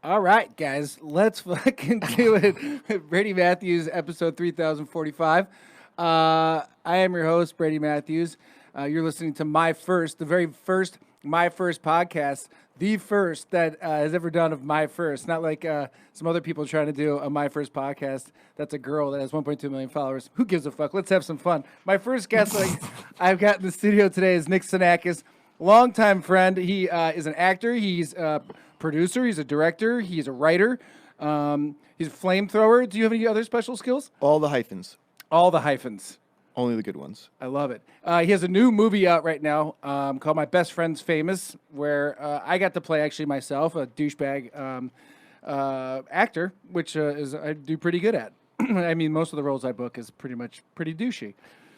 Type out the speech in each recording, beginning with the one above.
All right, guys, let's fucking do it. Brady Matthews, episode 3045. I am your host, Brady Matthews. You're listening to the very first My First podcast, the first that has ever done of My First. Not like some other people trying to do a My First podcast. That's a girl that has 1.2 million followers. Who gives a fuck? Let's have some fun. My first guest I've got in the studio today is Nick Psinakis, longtime friend. He is an actor. He's producer, he's a director, he's a writer, he's a flamethrower. Do you have any other special skills? All the hyphens. All the hyphens. Only the good ones. I love it. He has a new movie out right now called My Best Friend's Famous, where I got to play actually myself, a douchebag actor, which I do pretty good at. I mean, most of the roles I book is pretty douchey. It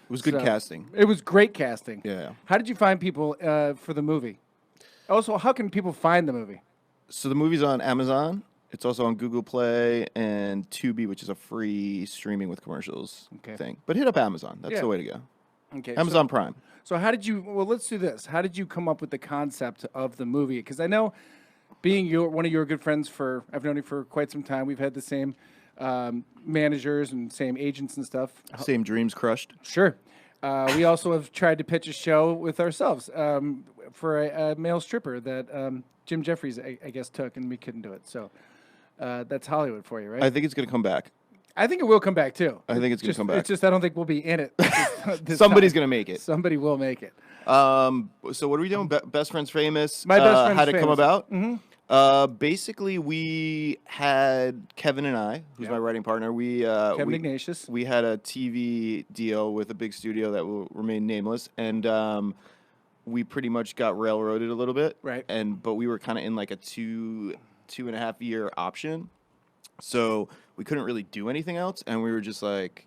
was good casting. It was great casting. Yeah. How did you find people for the movie? Also, how can people find the movie? So the movie's on Amazon. It's also on Google Play and Tubi, which is a free streaming with commercials thing. But hit up Amazon. That's the way to go. Okay. Amazon Prime. So how did you? Well, let's do this. How did you come up with the concept of the movie? Because I know, being one of your good friends I've known you for quite some time. We've had the same managers and same agents and stuff. Same dreams crushed. Sure. We also have tried to pitch a show with ourselves for a male stripper that Jim Jeffries, I guess, took, and we couldn't do it. So that's Hollywood for you, right? I think it's going to come back. I think it will come back, too. I think it's going to come back. It's just I don't think we'll be in it. Somebody's going to make it. Somebody will make it. So what are we doing? Best Friends Famous. My Best Friends How'd it come about? Mm-hmm. Basically, we had Kevin and I, who's my writing partner. Kevin Ignatius. We had a TV deal with a big studio that will remain nameless, and we pretty much got railroaded a little bit. Right. But we were kind of in like a 2.5 year option, so we couldn't really do anything else, and we were just like,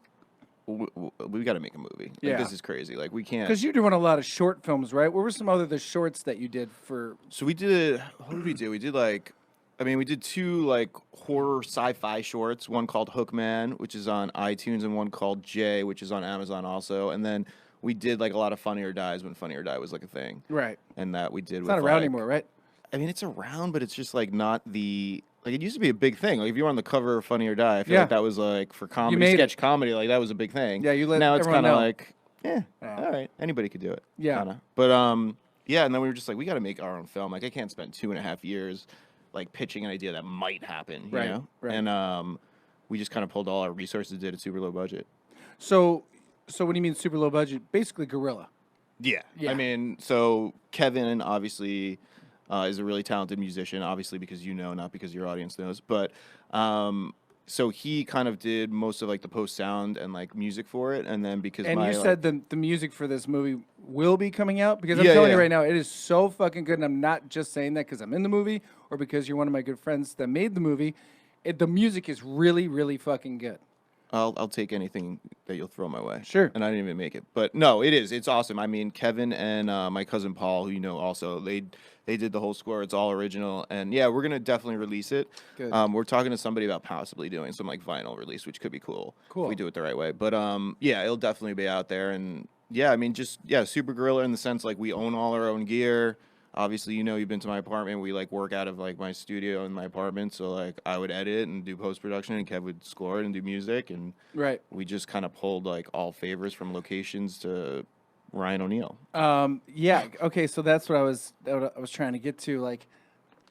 we got to make a movie. Like, this is crazy. Like, we can't. Because you're doing a lot of short films, right? What were some other the shorts that you did for? So we did. What did we do? We did we did two like horror sci-fi shorts. One called Hookman, which is on iTunes, and one called Jay, which is on Amazon also. And then we did like a lot of Funny or Dies when Funny or Die was like a thing. Right. And that we did. It's not around anymore, right? I mean, it's around, but it's just like not the. Like, it used to be a big thing. Like, if you were on the cover of Funny or Die, I feel like that was, like, for comedy, sketch comedy, like, that was a big thing. Yeah, you let Now it's everyone kind of know. like, all right, anybody could do it. Yeah. Kinda. But, yeah, and then we were just like, we got to make our own film. Like, I can't spend 2.5 years, like, pitching an idea that might happen, you know? Right. And we just kind of pulled all our resources, did it super low budget. So what do you mean super low budget? Basically guerrilla. Yeah. Yeah. I mean, so Kevin, obviously... is a really talented musician, obviously because you know, not because your audience knows. But so he kind of did most of like the post sound and like music for it, and then because you said the music for this movie will be coming out because I'm telling you right now, it is so fucking good, and I'm not just saying that because I'm in the movie or because you're one of my good friends that made the movie. The music is really, really fucking good. I'll take anything that you'll throw my way. Sure. And I didn't even make it, but no, it is. It's awesome. I mean, Kevin and my cousin Paul, who you know, also they did the whole score. It's all original, and yeah, we're gonna definitely release it. Good. We're talking to somebody about possibly doing some like vinyl release, which could be cool. Cool. If we do it the right way. But yeah, it'll definitely be out there, and yeah, I mean, just super guerrilla in the sense like we own all our own gear. Obviously, you know, you've been to my apartment. We like work out of like my studio in my apartment. So like I would edit and do post-production, and Kev would score it and do music. And we just kind of pulled like all favors from locations to Ryan O'Neal. Yeah. Okay. So that's what I was trying to get to. Like,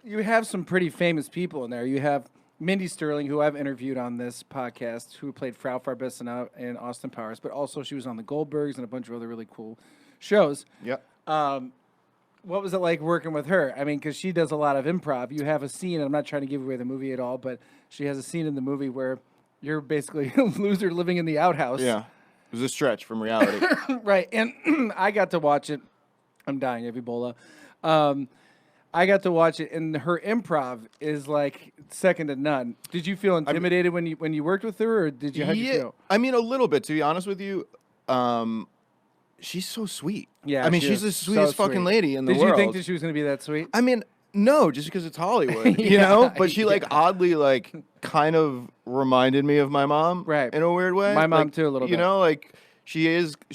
you have some pretty famous people in there. You have Mindy Sterling, who I've interviewed on this podcast, who played Frau Farbissina in Austin Powers, but also she was on the Goldbergs and a bunch of other really cool shows. Yep. What was it like working with her? I mean, because she does a lot of improv. You have a scene, and I'm not trying to give away the movie at all, but she has a scene in the movie where you're basically a loser living in the outhouse. Yeah. It was a stretch from reality. Right. And I got to watch it. I'm dying of Ebola. I got to watch it, and her improv is like second to none. Did you feel intimidated when you worked with her, or did you have you feel? I mean, a little bit, to be honest with you. She's so sweet. Yeah, I mean, she's the sweetest fucking lady in the world. Did you think that she was going to be that sweet? I mean, no, just because it's Hollywood, you know? But she, like, oddly, like, kind of reminded me of my mom. Right. In a weird way. My mom, like, too, a little bit. You know, like, she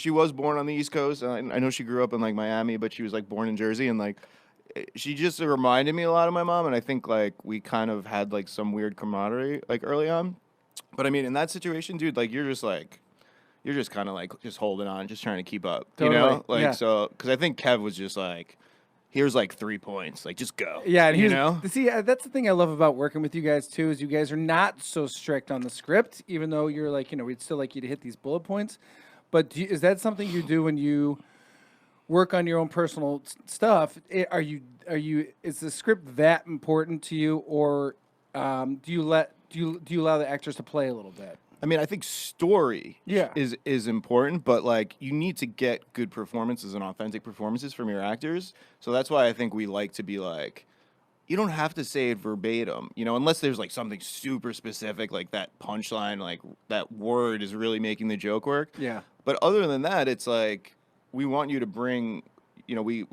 was born on the East Coast. I know she grew up in, like, Miami, but she was, like, born in Jersey. And, like, she just reminded me a lot of my mom, and I think like we kind of had like some weird camaraderie like early on. But I mean, in that situation, dude, like you're just kind of like just holding on, just trying to keep up, Totally. you know? Like Yeah. so, because I think Kev was just like, here's like 3 points, like just go. Yeah, and you he's know. see that's the thing I love about working with you guys too is you guys are not so strict on the script, even though you're like we'd still like you to hit these bullet points. But is that something you do when you work on your own personal stuff? Are you is the script that important to you, or do you allow the actors to play a little bit? I mean, I think story Yeah. is important, but like you need to get good performances and authentic performances from your actors. So that's why I think we like to be like, you don't have to say it verbatim, you know, unless there's like something super specific, like that punchline, like that word is really making the joke work. Yeah. But other than that, it's like we want you to bring, you know, we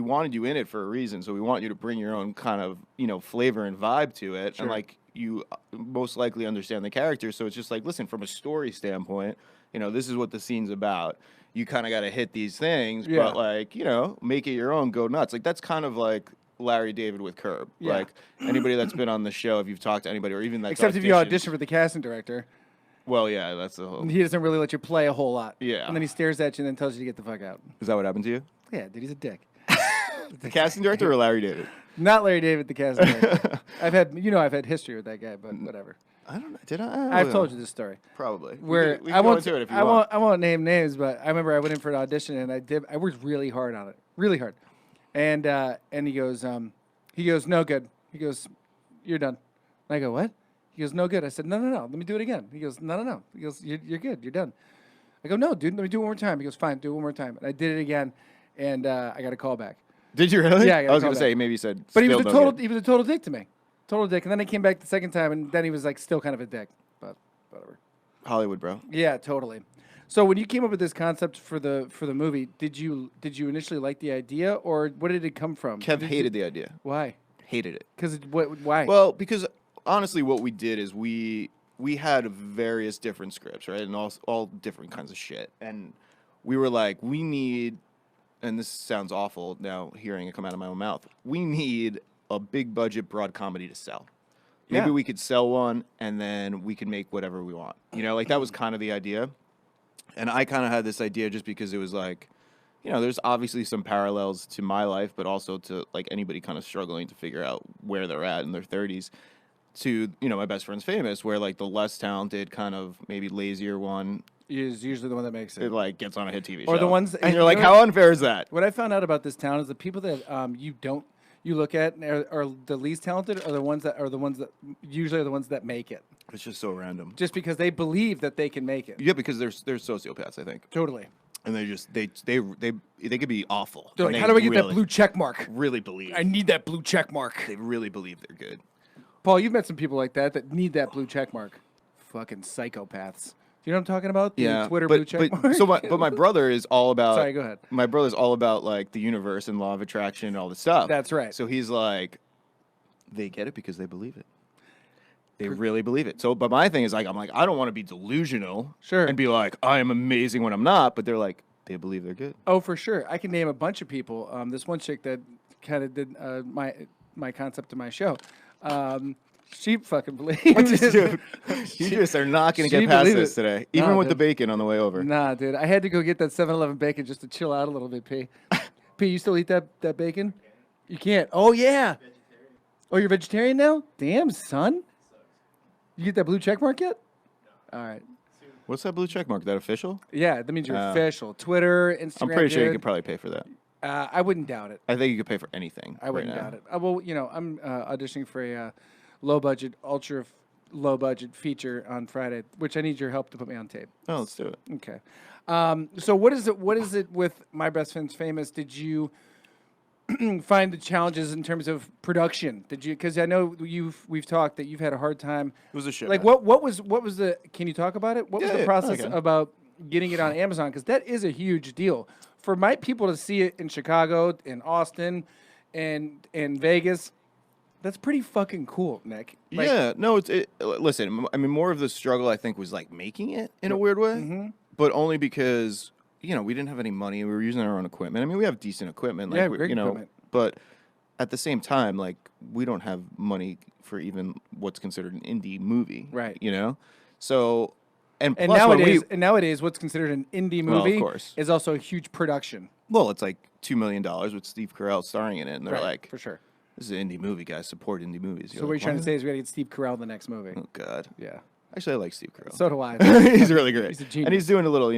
wanted you in it for a reason, so we want you to bring your own kind of, you know, flavor and vibe to it, Sure. and like you most likely understand the character. So it's just like, listen, from a story standpoint, you know, this is what the scene's about. You kind of got to hit these things, Yeah. but like, you know, make it your own, go nuts. Like that's kind of like Larry David with Curb. Yeah. Like anybody that's been on the show, if you've talked to anybody, or even that's Except if you auditioned- audition for the casting director, Well, yeah, that's the whole. he doesn't really let you play a whole lot. Yeah. And then he stares at you and then tells you to get the fuck out. Is that what happened to you? Yeah, dude, he's a dick. The casting director or Larry David? Not Larry David, the casting director. I've had history with that guy, but whatever. I don't know. Did I? I've told you this story. Probably. Where we can I go won't into it if you I want. won't name names, but I remember I went in for an audition and I worked really hard on it, really hard, and he goes no good. He goes, you're done. And I go, what? He goes, no good. I said, no, let me do it again. He goes, no. He goes, you're good. You're done. I go, no, dude, let me do it one more time. He goes, fine, do it one more time. And I did it again, and I got a call back. Did you really? Yeah, I got I was a call gonna say back. maybe you said. But he was still a no total good. he was a total dick to me, total dick. And then I came back the second time, and then he was like still kind of a dick, but whatever. Hollywood, bro. Yeah, totally. So when you came up with this concept for the movie, did you initially like the idea, or what did it come from? Kev hated the idea. Why? Hated it. Because why? Well, because honestly, what we did is we had various different scripts, right, and all different kinds of shit, and we were like, we need, and this sounds awful now hearing it come out of my own mouth, we need a big budget broad comedy to sell. Maybe Yeah. we could sell one, and then we could make whatever we want. You know, like that was kind of the idea. And I kind of had this idea just because it was like, you know, there's obviously some parallels to my life, but also to like anybody kind of struggling to figure out where they're at in their 30s. To, you know, My Best Friend's Famous, where like the less talented, kind of maybe lazier one, Is usually the one that makes it. it like gets on a hit TV show. Or the ones that- and you're you like, know- how unfair is that? What I found out about this town is the people that you look at are the least talented are the ones that usually are the ones that make it, It's just so random. just because they believe that they can make it. Yeah, because they're sociopaths, I think, Totally. and they just they could be awful. They're and like, they how do I get that really- blue check mark? Really believe. I need that blue check mark. They really believe they're good. Paul, you've met some people like that need that blue check mark. Fucking psychopaths. Do you know what I'm talking about? The Twitter blue check mark. So my brother is all about. Sorry, go ahead. My brother's all about like the universe and law of attraction and all this stuff. That's right. So he's like, they get it because they believe it. They really believe it. So, but my thing is like, I'm like, I don't want to be delusional. Sure. And be like, I am amazing when I'm not. But they're like, they believe they're good. Oh, for sure. I can name a bunch of people. This one chick that kind of did my concept of my show. She fucking believed it. Dude, you just are not going to she get past believed this it. today, No, even with dude. the bacon on the way over. Nah, dude. I had to go get that 7-Eleven bacon just to chill out a little bit, P. P, you still eat that bacon? You can't. Oh, yeah. Oh, you're vegetarian now? Damn, son. You get that blue check mark yet? All right. What's that blue check mark? That official? Yeah, that means you're official. Twitter, Instagram. I'm pretty sure you dude. could probably pay for that. I wouldn't doubt it. I think you could pay for anything. I wouldn't doubt it. Well, you know, I'm auditioning for a ultra low budget feature on Friday, which I need your help to put me on tape. Oh, let's do it. Okay. So what is it with My Best Friend's Famous? Did you find the challenges in terms of production? Did you? Because I know we've talked that you've had a hard time. It was a shit. Like what was the? Can you talk about it? What was Yeah, the yeah, process I can. about getting it on Amazon? Because that is a huge deal for my people to see it in Chicago, in Austin, and Vegas. That's pretty fucking cool, Nick. Like, Yeah, no, listen, I mean, more of the struggle, I think, was like making it in a weird way, Mm-hmm. but only because, you know, we didn't have any money. We were using our own equipment. I mean, we have decent equipment. Like, Yeah, we- great you know, equipment. but at the same time, like, we don't have money for even what's considered an indie movie. Right. You know? So, and And plus nowadays, what's considered an indie Well, of movie course. is also a huge production. well, it's like $2 million with Steve Carell starring in it. And they're Right, like, for sure. this is an indie movie, guys. Support indie movies. So what you're trying to say is we got to get Steve Carell in the next movie. Oh, God. Yeah. Actually, I like Steve Carell. So do I. He's really great. He's a genius. And he's doing a little,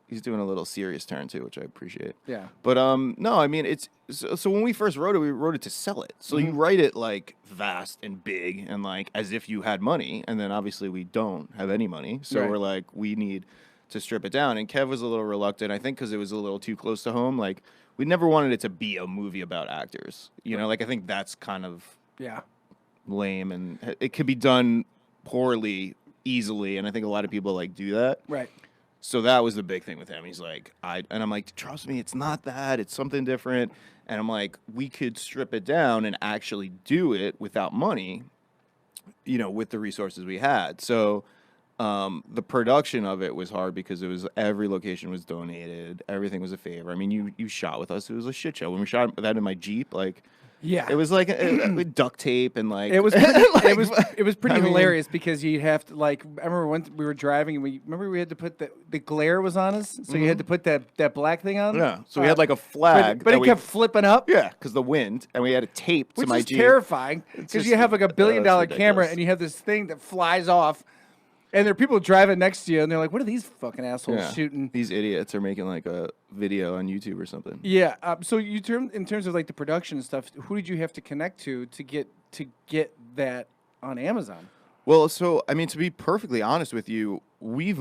he's doing a little serious turn too, which I appreciate. Yeah. But no, I mean it's so when we first wrote it, we wrote it to sell it. So Mm-hmm. you write it like vast and big and like as if you had money, and then obviously we don't have any money, so Right. we're like we need to strip it down. And Kev was a little reluctant, I think, because it was a little too close to home. Like we never wanted it to be a movie about actors, Like I think that's kind of Yeah. lame, and it could be done poorly easily, and I think a lot of people like do that. Right. So that was the big thing with him. He's like, and I'm like, trust me, it's not that. It's something different. And I'm like, we could strip it down and actually do it without money, with the resources we had. So the production of it was hard because every location was donated. Everything was a favor. I mean, you shot with us. It was a shit show. When we shot that in my Jeep, like, Yeah. it was like with duct tape and like It was pretty, like, it was pretty I mean- hilarious because you'd have to I remember when we were driving and we had to put the glare was on us, so you had to put that black thing on. Yeah. So we had like a flag. but that it we- kept flipping up. Yeah, because the wind, and we had a tape to Which my is Jeep. terrifying because just- you have like $1 billion camera ridiculous. and you have this thing that flies off, and there are people driving next to you and they're like, "What are these fucking assholes Yeah. shooting?" These idiots are making like a video on YouTube or something. Yeah. So in terms of like the production and stuff, who did you have to connect to get that on Amazon? Well, so I mean, to be perfectly honest with you, we're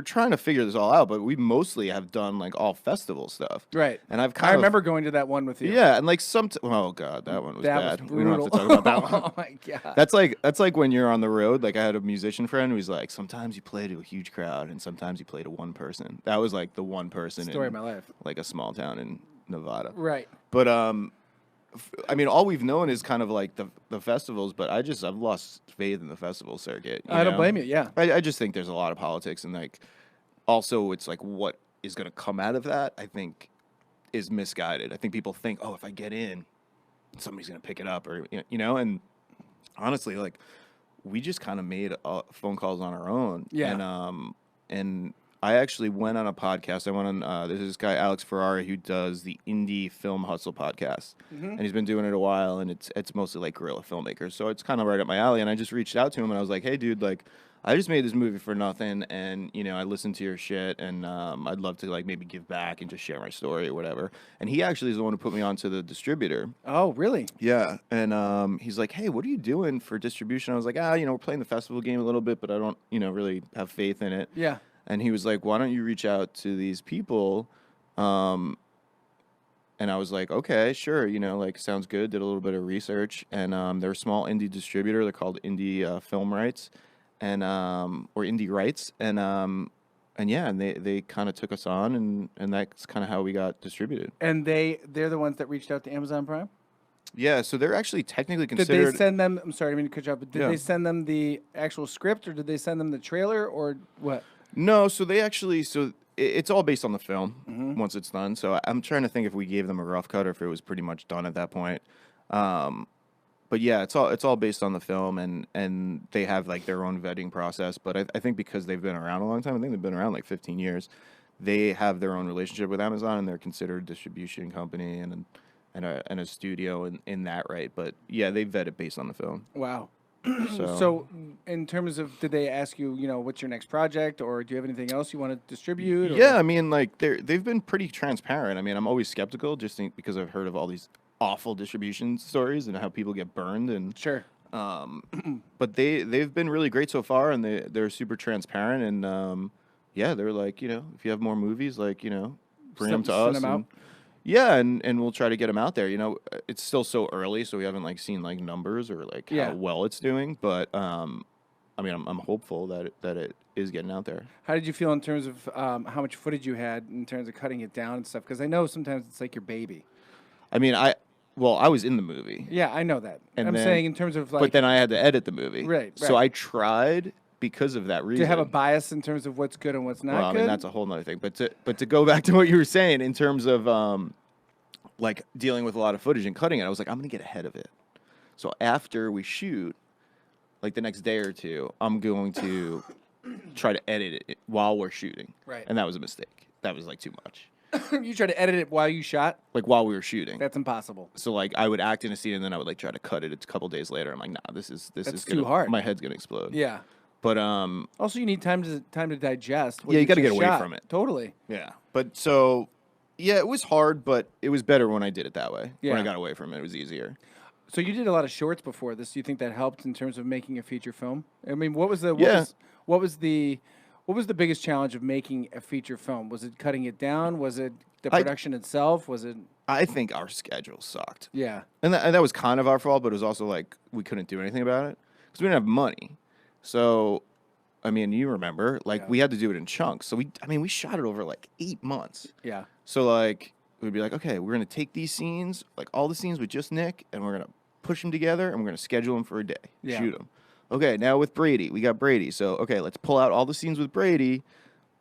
trying to figure this all out, but we mostly have done like all festival stuff. Right. And I've I kind of remember going to that one with you. Yeah, and like oh god, that one was That bad. was We don't have to brutal. talk about that one. Oh my god. That's like when you're on the road. Like I had a musician friend who's like, sometimes you play to a huge crowd and sometimes you play to one person. That was like the one person Story in of my life. like a small town in Nevada. Right. But I mean, all we've known is kind of like the festivals. But I've lost faith in the festival circuit. I don't blame you. Yeah. I just think there's a lot of politics, and like also it's like what is going to come out of that, I think, is misguided. I think people think, oh, if I get in, somebody's going to pick it up, or and honestly, like we just kind of made phone calls on our own. Yeah. And I actually went on a podcast. I went on there's this guy Alex Ferrari who does the Indie Film Hustle podcast, and he's been doing it a while. And it's mostly like guerrilla filmmakers, so it's kind of right up my alley. And I just reached out to him and I was like, hey, dude, like I just made this movie for nothing, and I listened to your shit, and I'd love to like maybe give back and just share my story or whatever. And he actually is the one who put me onto the distributor. Oh, really? Yeah, and he's like, hey, what are you doing for distribution? I was like, we're playing the festival game a little bit, but I don't really have faith in it. Yeah. And he was like, why don't you reach out to these people? And I was like, okay, sure. Like, sounds good. Did a little bit of research. And they're a small indie distributor. They're called Indie Film Rights or Indie Rights. And yeah, and they kind of took us on, and that's kind of how we got distributed. And they're the ones that reached out to Amazon Prime? Yeah, so they're actually technically Did considered... they send them, I'm sorry, I didn't mean to cut you off, but did Yeah. they send them the actual script, or did they send them the trailer, or what? No, so they actually, it's all based on the film once it's done. So I'm trying to think if we gave them a rough cut or if it was pretty much done at that point. But yeah, it's all based on the film, and they have like their own vetting process. But I think because they've been around a long time, I think they've been around like 15 years, they have their own relationship with Amazon, and they're considered a distribution company and a studio in that right. But yeah, they vet it based on the film. Wow. So, So, in terms of, did they ask you, what's your next project, or do you have anything else you want to distribute? Or? yeah, I mean, like they've been pretty transparent. I mean, I'm always skeptical because I've heard of all these awful distribution stories and how people get burned, and Sure. but they've been really great so far, and they're super transparent, and yeah, they're like, if you have more movies, like, bring them to us. Send them out. Yeah, and we'll try to get them out there. It's still so early, so we haven't like seen like numbers or like Yeah. how well it's doing, but I mean, I'm hopeful that it is getting out there. How did you feel in terms of how much footage you had in terms of cutting it down and stuff? Because I know sometimes it's like your baby. I mean, I was in the movie. Yeah, I know that. And I'm then- saying in terms of like, But then I had to edit the movie. Right, So right. I tried because of that reason. do you have a bias in terms of what's good and what's not Well, I good? mean, that's a whole nother thing. But to go back to what you were saying in terms of like dealing with a lot of footage and cutting it. I was like, I'm gonna get ahead of it. So after we shoot, like the next day or two, I'm going to try to edit it while we're shooting. Right. And that was a mistake. That was like too much. You tried to edit it while you shot? Like while we were shooting. That's impossible. So like I would act in a scene and then I would like try to cut it a couple days later. I'm like, nah, this is too hard. My head's gonna explode. Yeah. But also you need time to digest. What yeah, you got to just get away shot. from it. Totally. Yeah. But so yeah, it was hard, but it was better when I did it that way. Yeah. When I got away from it, it was easier. So you did a lot of shorts before this. Do you think that helped in terms of making a feature film? I mean, what was the biggest challenge of making a feature film? Was it cutting it down? Was it the production itself? Was it? I think our schedule sucked. Yeah. And that was kind of our fault, but it was also like we couldn't do anything about it because we didn't have money. So, I mean, you remember, like we had to do it in chunks. So we shot it over like 8 months. Yeah. So like we'd be like, okay, we're gonna take these scenes, like all the scenes with just Nick, and we're gonna push them together, and we're gonna schedule them for a day, shoot them. Okay, now with Brady, we got Brady. So okay, let's pull out all the scenes with Brady,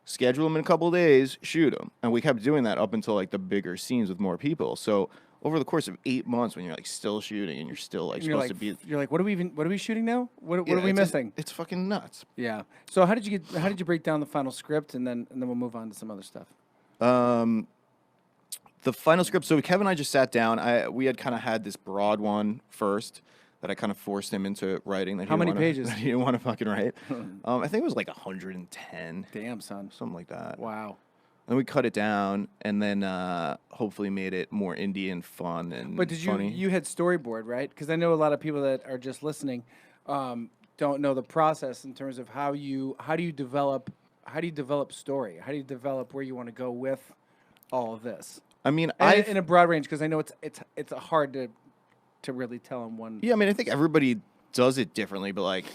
schedule them in a couple of days, shoot them, and we kept doing that up until like the bigger scenes with more people. So over the course of 8 months, when you're like still shooting and you're still like supposed to be, you're like, what are we shooting now? What are we missing? It's fucking nuts. Yeah. So how did you break down the final script, and then we'll move on to some other stuff. The final script. So Kevin and I just sat down. We had kind of had this broad one first that I kind of forced him into writing. That How many pages? That he didn't want to fucking write. I think it was like 110. Damn, son. Something like that. Wow. Then we cut it down, and then hopefully made it more indie and fun and But did funny. you had storyboard, right? Because I know a lot of people that are just listening don't know the process in terms of how do you develop story? How do you develop where you want to go with all of this? I mean, In a broad range, because I know it's hard to really tell in one. Yeah, I mean, I think everybody does it differently, but like,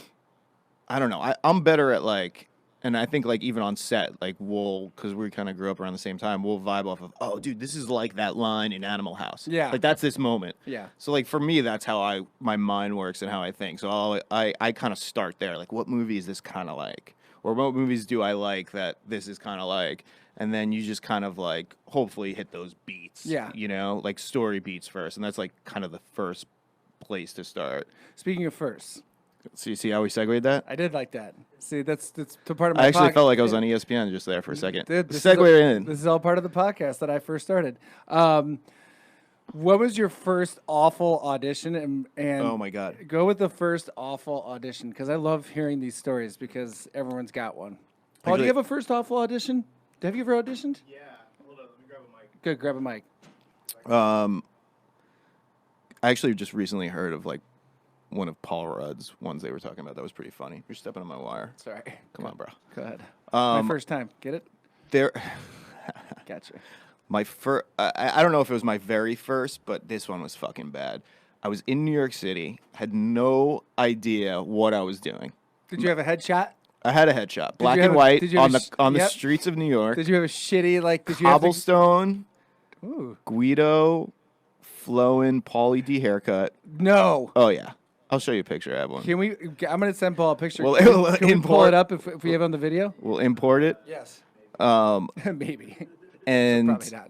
I don't know. I'm better at like, and I think like even on set, like because we kind of grew up around the same time, we'll vibe off of, oh, dude, this is like that line in Animal House. Yeah. Like that's this moment. Yeah. So like for me, that's how my mind works and how I think. So I kind of start there. Like, what movie is this kind of like? Or what movies do I like that this is kind of like? And then you just kind of like hopefully hit those beats. Yeah. You know, like story beats first. And that's like kind of the first place to start. Speaking of first. So you see how we segued that? I did like that. See, that's to part of my I actually podcast. felt like I was on ESPN just there for a second. Dude, Segue in. This is all part of the podcast that I first started. What was your first awful audition? And Oh, my God. Go with the first awful audition, because I love hearing these stories because everyone's got one. Paul, do you have a first awful audition? Have you ever auditioned? Yeah. Hold on. Let me grab a mic. Good, grab a mic. I actually just recently heard of like one of Paul Rudd's ones they were talking about. That was pretty funny. You're stepping on my wire. Sorry. Come on, bro. Go ahead. My first time. Get it? There. Gotcha. My first, I don't know if it was my very first, but this one was fucking bad. I was in New York City, had no idea what I was doing. Did you have a headshot? I had a headshot, black you have and a- white, did you have on a the yep. streets of New York. Did you have a shitty, like, did you have to, Cobblestone, Ooh. Guido, flowing, Pauly D haircut. No. Oh yeah, I'll show you a picture. I have one. Can we, I'm going to send Paul a picture. Well, Can we pull import- it up if we have it on the video? We'll import it. Yes. And Maybe. Probably not.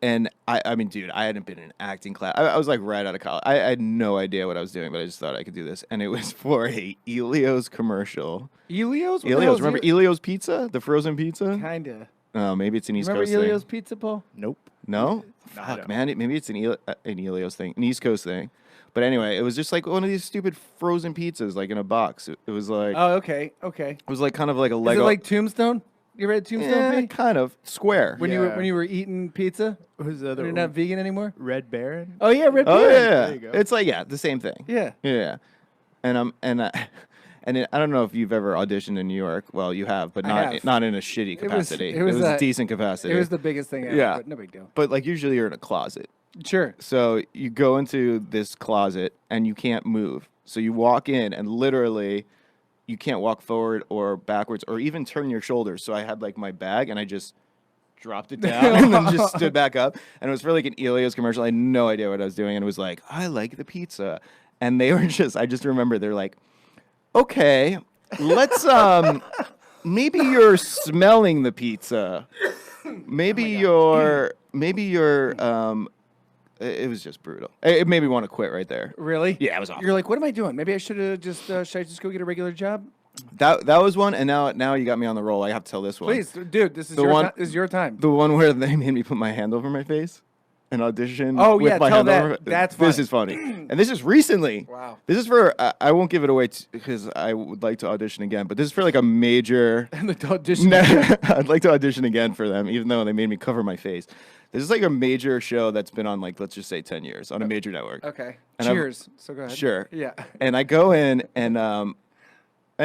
And I mean, dude, I hadn't been in acting class. I was like right out of college. I had no idea what I was doing, but I just thought I could do this. And it was for a Elio's commercial. Elio's? Elio's, remember Elio's Pizza, the frozen pizza? Kinda. Oh, maybe it's an East Remember Coast Elio's thing. Pizza, Paul? Nope. No, No, I fuck, don't. man. Maybe it's an Elio's thing, an East Coast thing. But anyway, it was just like one of these stupid frozen pizzas, like in a box. It was like Oh, okay. Okay. it was like kind of like a Is Lego. it like Tombstone? You ever had Tombstone? yeah, Pete? kind of square. When Yeah. you were eating pizza? What was the When other you're one? not vegan anymore? Red Baron? Oh yeah, Red Oh Baron. yeah, There you go. it's like the same thing. Yeah. Yeah, and I don't know if you've ever auditioned in New York. Well, you have, but I have. not in a shitty was- capacity. it was a a- decent capacity. It was the biggest thing ever, Yeah. but no big deal. but like usually you're in a closet. Sure. So you go into this closet and you can't move. So you walk in and literally you can't walk forward or backwards or even turn your shoulders. So I had like my bag and I just dropped it down and then just stood back up. And it was for like an Elio's commercial. I had no idea what I was doing. And it was like, I like the pizza. And they were I just remember they're like, okay, let's, maybe you're smelling the pizza. Maybe you're maybe you're. It was just brutal. It made me want to quit right there. Really? Yeah, it was awful. You're like, what am I doing? Maybe I should have just. Should I just go get a regular job? That was one, and now you got me on the roll. I have to tell this one. Please, dude. This is The your one- time. This is your time. The one where they made me put my hand over my face and audition. Oh, with yeah, my tell hand that. over- That's This funny. is funny, and this is recently. Wow. This is for. I won't give it away because I would like to audition again. But this is for like a major. And the audition. I'd like to audition again for them, even though they made me cover my face. This is like a major show that's been on, like, let's just say 10 years on a major network. Okay. And I'm- Cheers. So go ahead. Sure. Yeah. And I go in and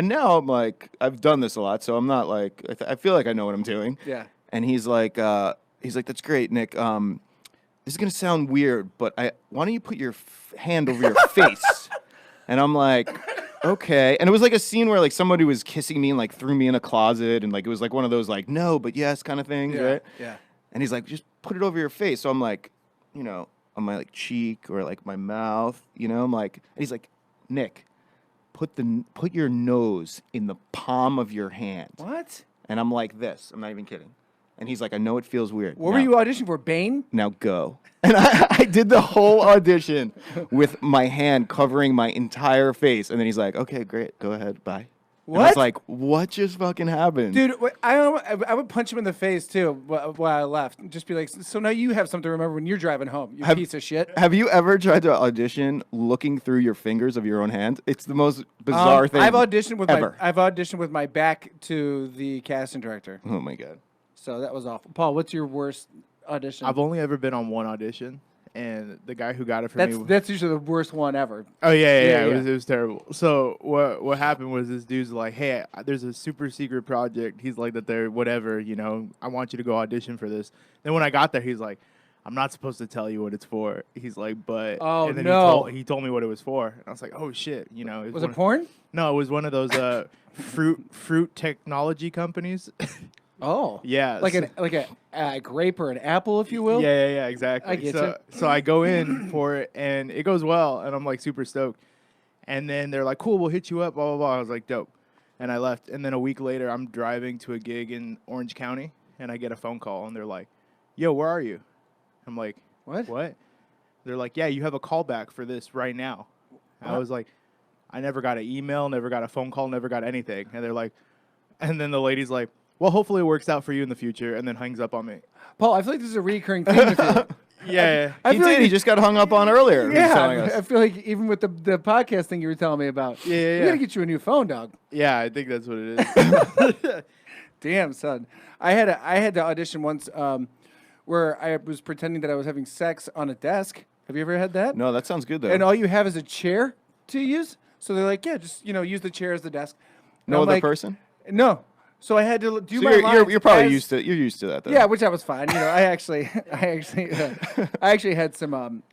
now I'm like, I've done this a lot, so I'm not like, I feel like I know what I'm doing. Yeah. And he's like, that's great, Nick. This is gonna sound weird, but why don't you put your hand over your face? And I'm like, okay. And it was like a scene where like somebody was kissing me and like threw me in a closet, and like it was like one of those like no, but yes kind of things, Yeah. right? Yeah. And he's like, just put it over your face. So I'm like, on my like cheek or like my mouth, I'm like, and he's like, Nick, put your nose in the palm of your hand. What? And I'm like this. I'm not even kidding. And he's like, I know it feels weird. What were you auditioning for? Bane? Now go. And I did the whole audition with my hand covering my entire face. And then he's like, okay, great. Go ahead. Bye. And I was What? like, what just fucking happened? Dude, I would punch him in the face too while I left. Just be like, so now you have something to remember when you're driving home, you piece of shit. Have you ever tried to audition looking through your fingers of your own hand? It's the most bizarre thing I've auditioned with ever. I've auditioned with my back to the casting director. Oh my god. So that was awful. Paul, what's your worst audition? I've only ever been on one audition, and the guy who got it for me. That's usually the worst one ever. Oh yeah, Yeah, It was terrible. So what happened was this dude's like, hey, there's a super secret project. He's like that they're whatever, I want you to go audition for this. Then when I got there, he's like, I'm not supposed to tell you what it's for. He's like, but Oh, and then no. he told me what it was for. And I was like, oh shit, Was it porn? No, it was one of those fruit technology companies. Oh. Yeah, Like so- a grape or an apple, if you will. Yeah, exactly. I get so I go in for it, and it goes well, and I'm like super stoked. And then they're like, cool, we'll hit you up, blah, blah, blah. I was like, dope. And I left. And then a week later, I'm driving to a gig in Orange County, and I get a phone call, and they're like, yo, where are you? I'm like, What? They're like, yeah, you have a callback for this right now. I What? was like, I never got an email, never got a phone call, never got anything. And they're like, and then the lady's like, well, hopefully it works out for you in the future, and then hangs up on me. Paul, I feel like this is a recurring theme with you. Yeah. I He feel did. like He just got hung up on earlier. He was telling Yeah, us. I feel like even with the podcast thing you were telling me about. Yeah. We gotta get you a new phone, dog. Yeah, I think that's what it is. Damn, son. I had to audition once where I was pretending that I was having sex on a desk. Have you ever had that? No, that sounds good though. And all you have is a chair to use. So they're like, yeah, just use the chair as the desk. And no I'm other like, person. No. So I had to do So my you're lines you're probably as- used to that. Though. Yeah, which I was fine. I actually had some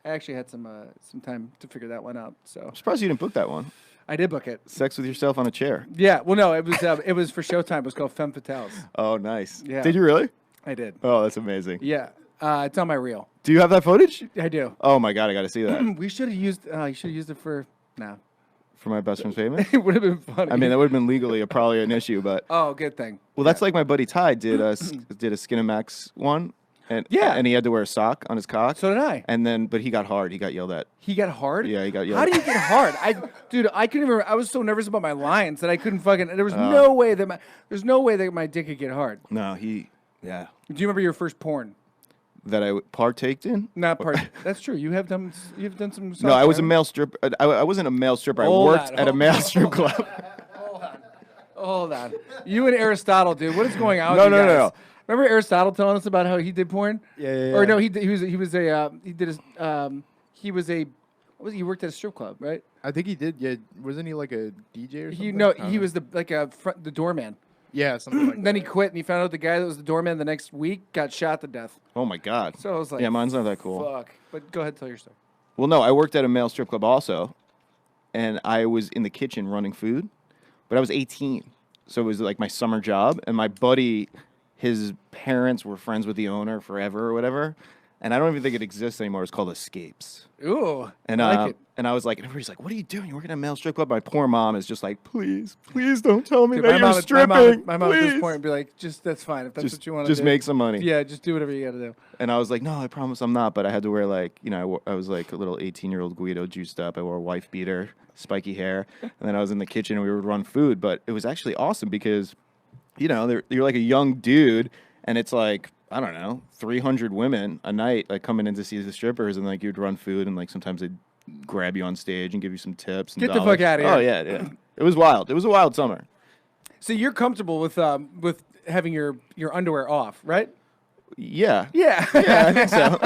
time to figure that one out. So I'm surprised you didn't book that one. I did book it. Sex with yourself on a chair. Yeah. Well, no, it was for Showtime. It was called Femme Fatales. Oh, nice. Yeah. Did you really? I did. Oh, that's amazing. Yeah. It's on my reel. Do you have that footage? I do. Oh my god, I got to see that We should have used. You should have used it for. No. for my best friend's payment. It would have been funny. I mean, that would have been legally probably an issue, but Oh, good thing. well, that's like my buddy Ty did a Skinamax one, and Yeah. and he had to wear a sock on his cock. So did I. And then, but he got hard. He got yelled at. He got hard. Yeah, he got yelled How at. do you get hard? Dude, I couldn't even. I was so nervous about my lines that I couldn't fucking. There was no way that my dick could get hard. No, yeah, Do you remember your first porn? that I partaked in. Not part. That's true. You have done. You've done some. No, I was a software. male stripper. I wasn't a male stripper. Hold I worked on, at a hold male strip club. Hold on. You and Aristotle, dude. What is going on? No, with you no, no, guys? no. Remember Aristotle telling us about how he did porn? Yeah. Or no, he was a he worked at a strip club, right? I think he did. Yeah, wasn't he like a DJ or something? He I don't know. was the doorman. Yeah, something like that. Then he quit and he found out the guy that was the doorman the next week got shot to death. Oh my god. So I was like, Yeah, mine's not that cool. Fuck. But go ahead, tell your story. Well, no, I worked at a male strip club also, and I was in the kitchen running food, but I was 18, so it was like my summer job. And my buddy, his parents were friends with the owner forever or whatever, and I don't even think it exists anymore. It's called Escapes. Ooh, And I like it. and I was like, and everybody's like, "What are you doing? You're working at a male strip club?" My poor mom is just like, "Please, please don't tell me Dude, that my you're mom, stripping. my mom at this please." point would be like, that's fine. If that's what you want to do. Just make some money. Yeah, just do whatever you got to do. And I was like, "No, I promise I'm not." But I had to wear like, I was like a little 18-year-old Guido juiced up. I wore a wife beater, spiky hair, and then I was in the kitchen and we would run food. But it was actually awesome because, you're like a young dude, and it's like, I don't know, 300 women a night like coming in to see the strippers, and like you'd run food, and like sometimes they'd grab you on stage and give you some tips. And Get the fuck outta here. Oh yeah. It was wild. It was a wild summer. So you're comfortable with having your underwear off, right? Yeah. Yeah. Yeah, I think so.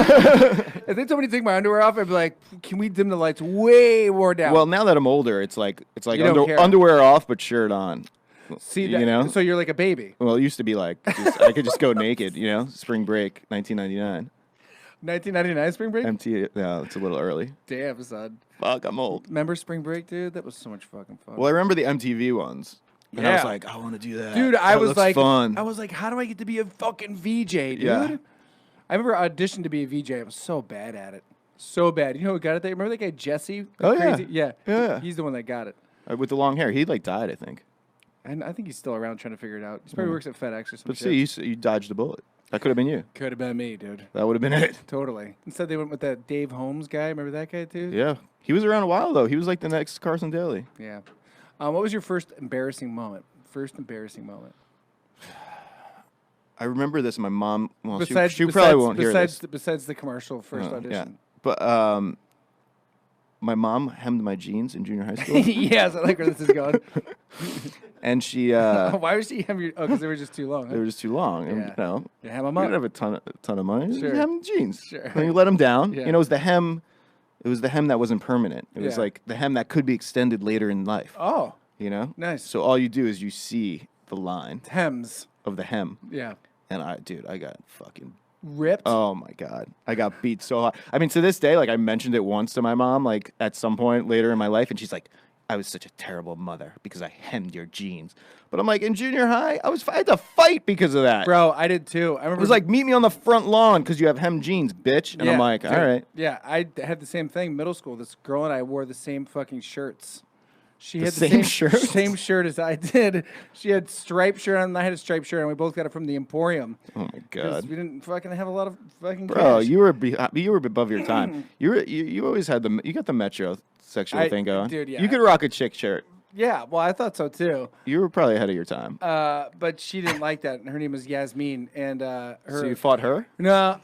If they told me to take my underwear off, I'd be like, can we dim the lights way more down? Well, now that I'm older, it's like You don't care. underwear off but shirt on. See that? So you're like a baby. Well, it used to be like I could just go naked. Spring break, 1999. 1999 spring break? No, it's a little early. Damn, son. Fuck, I'm old. Remember spring break, dude? That was so much fucking fun. Well, I remember the MTV ones. And I was Yeah. like, I want to do that. Dude, I That was looks like, fun. I was like, how do I get to be a fucking VJ, dude? Yeah. I remember auditioned to be a VJ. I was so bad at it. So bad. You know who got it? Remember that guy, Jesse? Oh, yeah. Crazy? Yeah. Yeah. He's the one that got it. With the long hair. He like died, I think. And I think he's still around trying to figure it out. He probably works at FedEx or some But shit. see, you dodged a bullet. That could have been you. Could have been me, dude. That would have been it. Totally. Instead, they went with that Dave Holmes guy. Remember that guy, too? Yeah. He was around a while, though. He was like the next Carson Daly. Yeah. What was your first embarrassing moment? First embarrassing moment. I remember this. My mom, well, Besides, she probably won't hear this. Besides the commercial first Yeah. audition. But my mom hemmed my jeans in junior high school. Yes, I like where this is going. And she, Why was she hem your? Oh, because they were just too long. Huh? they were just too long. And, Yeah. You hem them we up. didn't have a ton of money. Sure. Just hem jeans. Sure. And you let them down. Yeah. It was the hem. It was the hem that wasn't permanent. It was Yeah. like the hem that could be extended later in life. Oh, You know? nice. So all you do is you see the line Hems. of the hem. Yeah. And I got fucking. Ripped. Oh my God. I got beat so hard. I mean, to this day, like I mentioned it once to my mom, like at some point later in my life, and she's like, I was such a terrible mother because I hemmed your jeans. But I'm like, in junior high, I had to fight because of that. Bro, I did too. I remember. It was like, meet me on the front lawn because you have hemmed jeans, bitch. And Yeah, I'm like, dude. all right. Yeah, I had the same thing. Middle school. This girl and I wore the same fucking shirts. She The had the same shirt? same shirt as I did. She had striped shirt on, and I had a striped shirt, and we both got it from the Emporium. Oh my 'Cause God. we didn't fucking have a lot of fucking Bro, cash. you were above your time. You always had you got the metro sexual thing going. dude, yeah. You could rock a chick shirt. Yeah, well, I thought so too. You were probably ahead of your time. But she didn't like that, and her name was Yasmin, and So you fought her? No,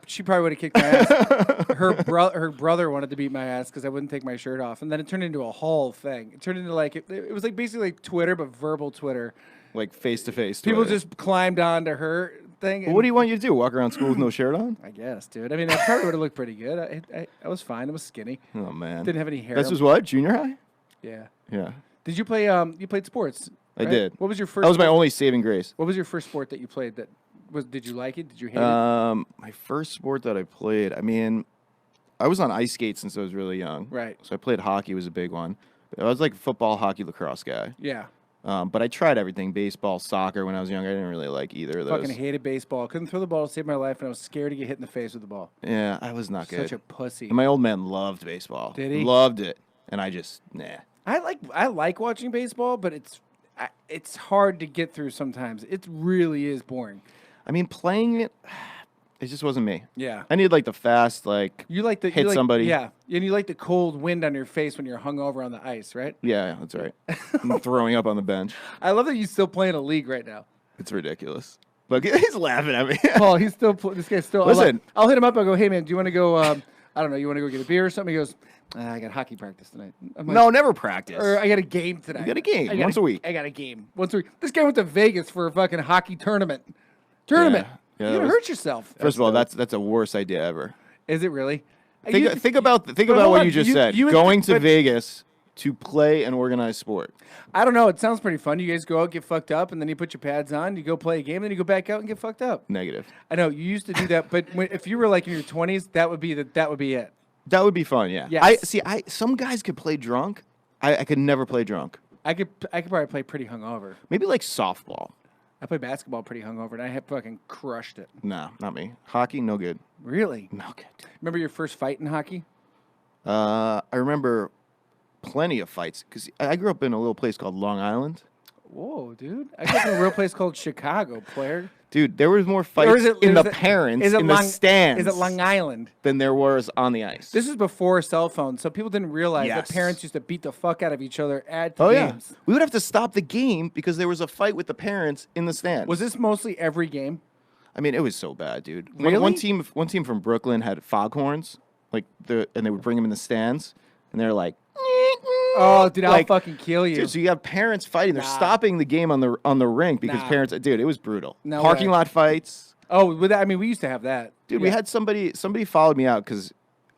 she probably would have kicked my ass. Her brother wanted to beat my ass because I wouldn't take my shirt off, and then it turned into a whole thing. It turned into like it was like basically like Twitter, but verbal Twitter. Like face to face. People just climbed onto her thing. Well, and- what do you want you to do? Walk around school with no shirt on? I guess, dude. I mean, I probably would have looked pretty good. I was fine. I was skinny. Oh man. Didn't have any hair. This was what? Junior high? Yeah. Yeah. Did you play? You played sports. I right? did. What was your first? That was my sport- only saving grace. What was your first sport that you played? Did you like it? Did you hate it? My first sport that I played, I mean, I was on ice skates since I was really young. Right. So I played hockey was a big one. I was like a football, hockey, lacrosse guy. Yeah. But I tried everything, baseball, soccer when I was younger. I didn't really like either of those. Fucking hated baseball. Couldn't throw the ball to save my life, and I was scared to get hit in the face with the ball. Yeah, I was not good. Such a pussy. And my old man loved baseball. Did he? Loved it. And I just, nah. I like watching baseball, but it's hard to get through sometimes. It really is boring. I mean, playing it, it just wasn't me. Yeah. I need like the fast, like, You like the hit you like, somebody. Yeah. And you like the cold wind on your face when you're hungover on the ice, right? Yeah, that's right. I'm throwing up on the bench. I love that you still play in a league right now. It's ridiculous. But he's laughing at me. Paul, he's still this guy's still. Listen. I'll hit him up. I'll go, hey man, do you want to go? I don't know. You want to go get a beer or something? He goes, I got hockey practice tonight. I'm like, No, never practice. Or I got a game tonight. You got a game I got once a week. I got a game once a week. This guy went to Vegas for a fucking hockey tournament. Tournament. Yeah, You're that gonna was- hurt yourself. First of all, that's a worst idea ever. Is it really? Think about but what hold on, you just said. you- Going to but- Vegas to play an organized sport. I don't know. It sounds pretty fun. You guys go out, get fucked up, and then you put your pads on. You go play a game, and then you go back out and get fucked up. Negative. I know you used to do that, but if you were like in your 20s, that would be it. That would be fun. Yeah. Yes. Some guys could play drunk. I could never play drunk. I could probably play pretty hungover. Maybe like softball. I played basketball pretty hungover, and I had fucking crushed it. No, not me. Hockey, no good. Really? No good. Remember your first fight in hockey? I remember plenty of fights because I grew up in a little place called Long Island. Whoa, dude! I grew up in a real place called Chicago, player. Dude, there was more fights in the parents in the stands. Is it Long Island? Than there was on the ice. This is before cell phones, so people didn't realize that Yes. parents used to beat the fuck out of each other at the Oh games. yeah, we would have to stop the game because there was a fight with the parents in the stands. Was this mostly every game? I mean, it was so bad, dude. Really? One team from Brooklyn had foghorns, and they would bring them in the stands, and they're like, Oh, dude, I'll like, fucking kill you. dude, so you have parents fighting. They're stopping the game on the rink because Nah. parents. Dude, it was brutal. No Parking way. lot fights. Oh, with that, I mean, we used to have that. Dude, Yeah. we had somebody followed me out because,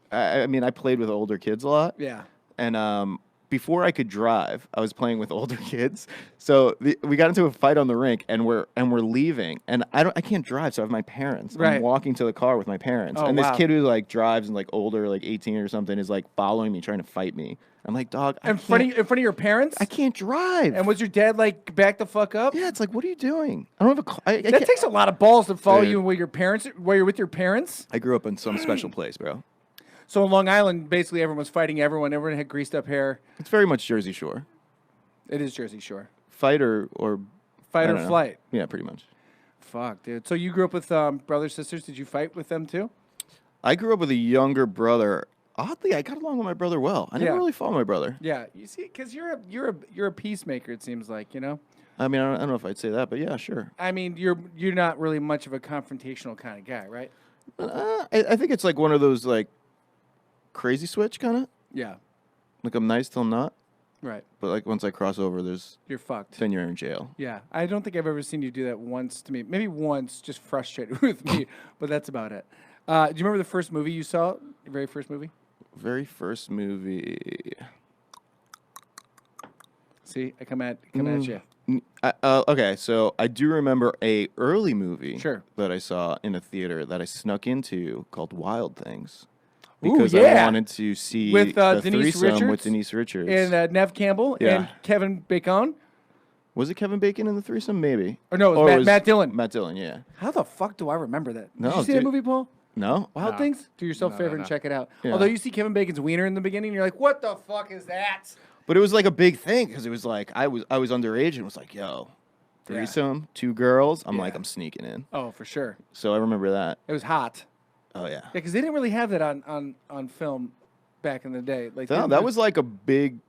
I mean, I played with older kids a lot. Yeah. And before I could drive, I was playing with older kids. So we got into a fight on the rink, and we're leaving, and I can't drive, so I have my parents. Right. I'm walking to the car with my parents, Oh, and this wow. kid who like drives and like older, like 18 or something, is like following me, trying to fight me. I'm like, dog, In front of your parents? I can't drive. And was your dad like back the fuck up? Yeah, it's like, what are you doing? I don't have a car. I That can't- takes a lot of balls to follow Dude. you while you're with your parents. I grew up in some special place, bro. So in Long Island, basically everyone was fighting everyone. Everyone had greased up hair. It's very much Jersey Shore. It is Jersey Shore. Fight or Fight I or don't know. flight. Yeah, pretty much. Fuck, dude. So you grew up with brothers, sisters. Did you fight with them too? I grew up with a younger brother. Oddly, I got along with my brother well. I never Yeah. really fought my brother. Yeah. You see, because you're a peacemaker. It seems like, you know. I mean, I don't know if I'd say that, but yeah, sure. I mean, you're not really much of a confrontational kind of guy, right? I think it's like one of those like crazy switch kind of. Yeah. Like I'm nice till I'm not, Right. but like once I cross over, You're fucked. then you're in jail. Yeah. I don't think I've ever seen you do that once to me. Maybe once, just frustrated with me, but that's about it. Do you remember the first movie you saw? Your very first movie? Very first movie. See, I come at you. Okay, so I do remember a early movie Sure. that I saw in a theater that I snuck into called Wild Things. Ooh, Because yeah. I wanted to see With, the Denise threesome Richards with Denise Richards. And Nev Campbell Yeah. and Kevin Bacon. Was it Kevin Bacon in the threesome? Maybe. Or no, it was Matt Dillon. Matt Dillon, yeah. How the fuck do I remember that? Did No, you see that dude. movie, Paul? No? Wild No. Things? Do yourself a No, favor no, and no. check it out. Yeah. Although you see Kevin Bacon's wiener in the beginning, you're like, what the fuck is that? But it was like a big thing because it was like I was underage and was like, yo, threesome, 2 girls. I'm like, Yeah. I'm sneaking in. Oh, for sure. So I remember that. It was hot. Oh, yeah. Yeah, because they didn't really have that on film back in the day. Like No, they- that was like a big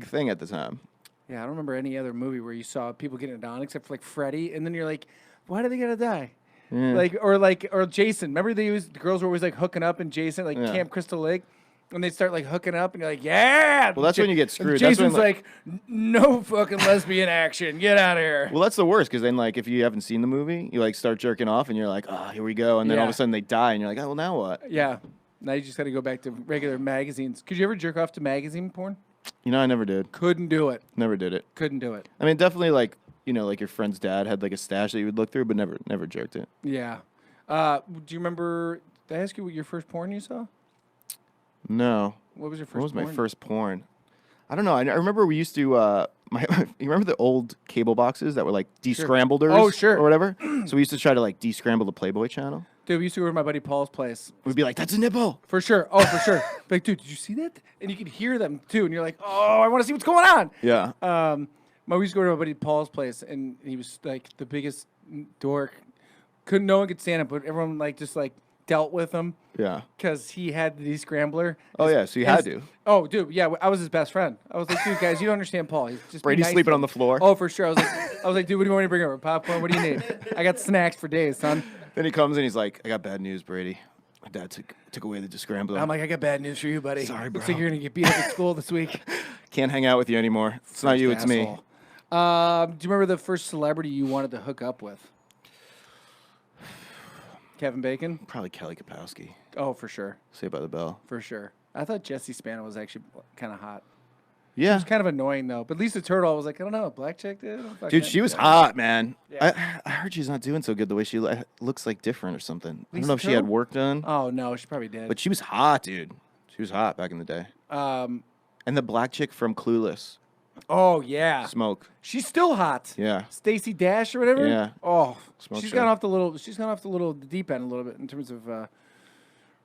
thing at the time. Yeah, I don't remember any other movie where you saw people getting it on except for like Freddy, and then you're like, why do they gotta die? Yeah. Or Jason. Remember the girls were always like hooking up in Jason, like Yeah. Camp Crystal Lake, and they start like hooking up, and you're like, yeah. Well, that's when you get And screwed. That's when, Jason's like, no fucking lesbian action. Get out of here. Well, that's the worst because then, like, if you haven't seen the movie, you like start jerking off and you're like, oh, here we go. And then all of Yeah. a sudden they die and you're like, oh, well, now what? Yeah. Now you just got to go back to regular magazines. Could you ever jerk off to magazine porn? You know, I never did. Couldn't do it. Never did it. Couldn't do it. I mean, definitely like, you know, like your friend's dad had like a stash that you would look through, but never jerked it. Yeah. Do you remember? Did I ask you what your first porn you saw? No. What was your first? What was my porn? first porn? I don't know. I remember we used to, you remember the old cable boxes that were like descramblers? Oh, sure. Or whatever? So we used to try to like descramble the Playboy channel. Dude, we used to go to my buddy Paul's place. We'd be like, that's a nipple. For sure. Oh, for sure. Like, dude, did you see that? And you could hear them too, and you're like, oh, I want to see what's going on. Yeah. We used to go to my buddy Paul's place, and he was like the biggest dork. No one could stand him, but everyone like just like dealt with him Yeah. because he had the scrambler. Oh, yeah. So you had to. Oh, dude, yeah, I was his best friend. I was like, dude, guys, you don't understand Paul. He's just be Brady's nice sleeping to on him." the floor. Oh, for sure. I was like, dude, what do you want me to bring over? Popcorn? What do you need? I got snacks for days, son. Then he comes and he's like, I got bad news, Brady. My dad took away the descrambler. I'm like, I got bad news for you, buddy. Sorry, Looks bro. like you're gonna get beat up at school this week. Can't hang out with you anymore. It's not you, it's me. Asshole. Do you remember the first celebrity you wanted to hook up with? Kevin Bacon? Probably Kelly Kapowski. Oh, for sure. Saved by the Bell. For sure. I thought Jessie Spano was actually kind of hot. Yeah. She was kind of annoying, though. But Lisa Turtle, I was like, I don't know, a black chick, dude? Dude, she was hot, man. Yeah. I heard she's not doing so good the way she looks like different or something. I don't Lisa know if she had Turtle? work done. Oh, no, she probably did. But she was hot, dude. She was hot back in the day. And the black chick from Clueless. Oh yeah, Smoke. she's still hot. Yeah. Stacey Dash or whatever. Yeah. Oh, Smoke she's show. gone off the deep end a little bit in terms of